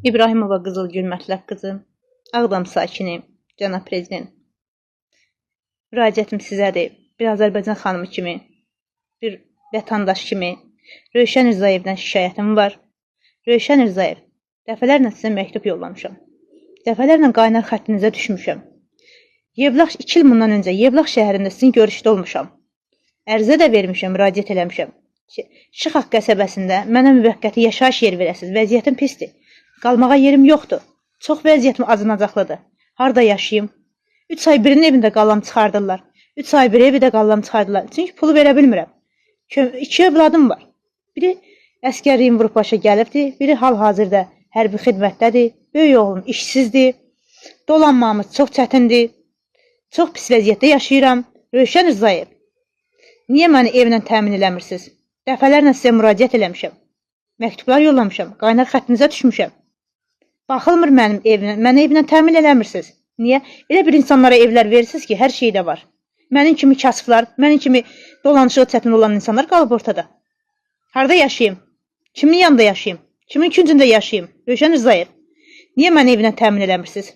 İbrahimova Qızılgül Mətləb qızı, Ağdam sakini, cənab prezident. Müraciətim sizədir. Bir Azərbaycan xanımı kimi, bir vətəndaş kimi Rövşən Rızayevdən şikayətim var. Rövşən Rızayev, dəfələrlə sizə məktub yollamışam. Dəfələrlə qaynar xəttinizə düşmüşəm. Yevlax 2 il bundan öncə Yevlax şəhərində sizin görüşdə olmuşam. Ərizə də vermişəm, müraciət eləmişəm. Şıxaq qəsəbəsində mənə müvəqqəti yaşayış yeri verəsiniz. Vəziyyətim pisdir. Qalmağa yerim yoxdur. Çox vəziyyətim acınacaqlıdır. Harda yaşayım? 3 ay birinin evində qallam çıxardırlar. 3 ay bir evi də qallam çıxardırlar. Çünki pulu verə bilmirəm. 2 övladım var. Biri əskərliyin vurub başa gəlibdir. Biri hal-hazırda hərbi xidmətdədir. Böyük oğlum işsizdir. Dolanmamız çox çətindir. Çox pis vəziyyətdə yaşayıram. Rövşən Rızayev, niyə məni evlə təmin eləmirsiniz? Dəfələrlə sizə müraciət eləmişəm. Məktublar yollamışam. Qaynar xəttinizə düşmüşəm. Baxılmır mənim evimə. Mənə evlə təmin eləmirsiniz. Niyə? Elə bir insanlara evlər verirsiniz ki, hər şey də var. Mənim kimi kasıflar, mənim kimi dolanışığı çətin olan insanlar qalıb ortada. Harda yaşayayım? Kimin yanında yaşayayım? Kimin küncündə yaşayayım? Rövşən Rızayev, niyə məni evlə təmin eləmirsiniz?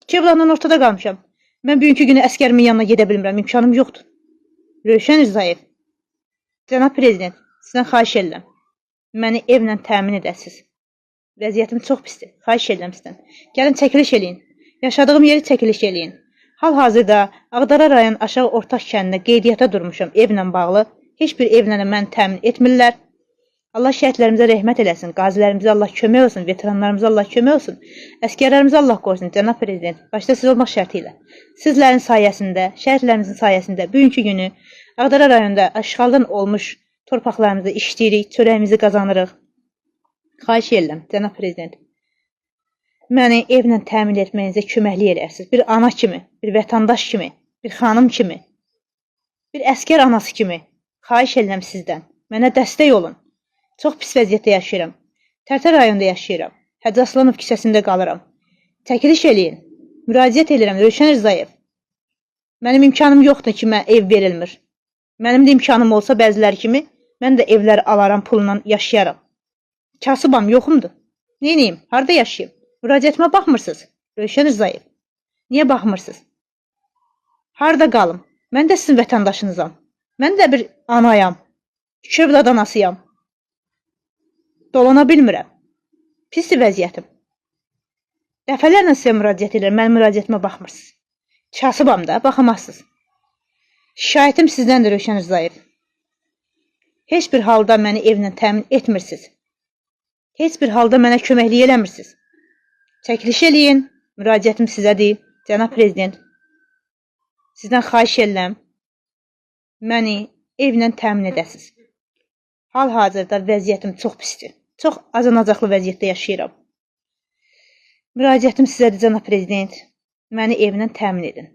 2 evladla ortada qalmışam. Mən bugünkü günü əskərimin yanına gedə bilmirəm. İmkanım yoxdur. Rövşən Rızayev, cənab prezident, sizdən xahiş edirəm. Məni evlə təmin edəsiniz. Vəziyyətim çox pisdir. Xahiş edirəm sizdən. Gəlin çəkiliş eləyin. Yaşadığım yeri çəkiliş eləyin. Hal-hazırda Ağdara rayon Aşağı Ortaq kəndində qeydiyyata durmuşam evlə bağlı. Heç bir evlə məni təmin etmirlər. Allah şəhidlərimizə rəhmət eləsin. Qazilərimizə Allah kömək olsun. Veteranlarımıza Allah kömək olsun. Əskərlərimizə Allah qorusun. Cənab prezident, başda siz olmaq şərti ilə. Sizlərin sayəsində, şəhidlərimizin sayəsində bugünkü günü Ağdara rayonunda işğaldan olmuş torpaqlarımızda işləyirik, çörəyimizi qazanırıq. Xahiş edirəm, cənab prezident. Məni evlə təmin etməyinizə köməklik edərsiniz. Bir ana kimi, bir vətəndaş kimi, bir xanım kimi, bir əskər anası kimi. Xahiş edirəm sizdən. Mənə dəstək olun. Çox pis vəziyyətdə yaşayıram. Tərtər rayonunda yaşayıram. Hacı Aslanov küçəsində qalıram. Çəkiliş eləyin. Müraciət edirəm, Rövşən Rızayev. Mənim imkanım yoxdur ki, mənə ev verilmir. Mənim də imkanım olsa bəziləri kimi, mən də evlər alaram, pulla yaşayaram. Kasıbam, yoxumdur. Neyniyim? Harda yaşayayım? Müraciətimə baxmırsınız, Rövşən Rızayev. Niyə baxmırsınız? Harda qalım? Mən də sizin vətəndaşınızam. Mən də bir anayam. 2 övlad anasıyam. Dolana bilmirəm. Pisdir vəziyyətim. Dəfələrlə sizə müraciət edirəm, mənim müraciətimə baxmırsınız. Kasıbam da, baxamazsınız. Şikayətim sizdəndir, Rövşən Rızayev. Heç bir halda məni evlə təmin etmirsiniz. Heç bir halda mənə köməklik eləmirsiniz. Çəkiliş eləyin, müraciətim sizədir, cənab prezident. Sizdən xahiş edirəm, məni evlə təmin edəsiniz. Hal-hazırda vəziyyətim çox pisdir. Çox acınacaqlı vəziyyətdə yaşayıram. Müraciətim sizədir, cənab prezident. Məni evlə təmin edin.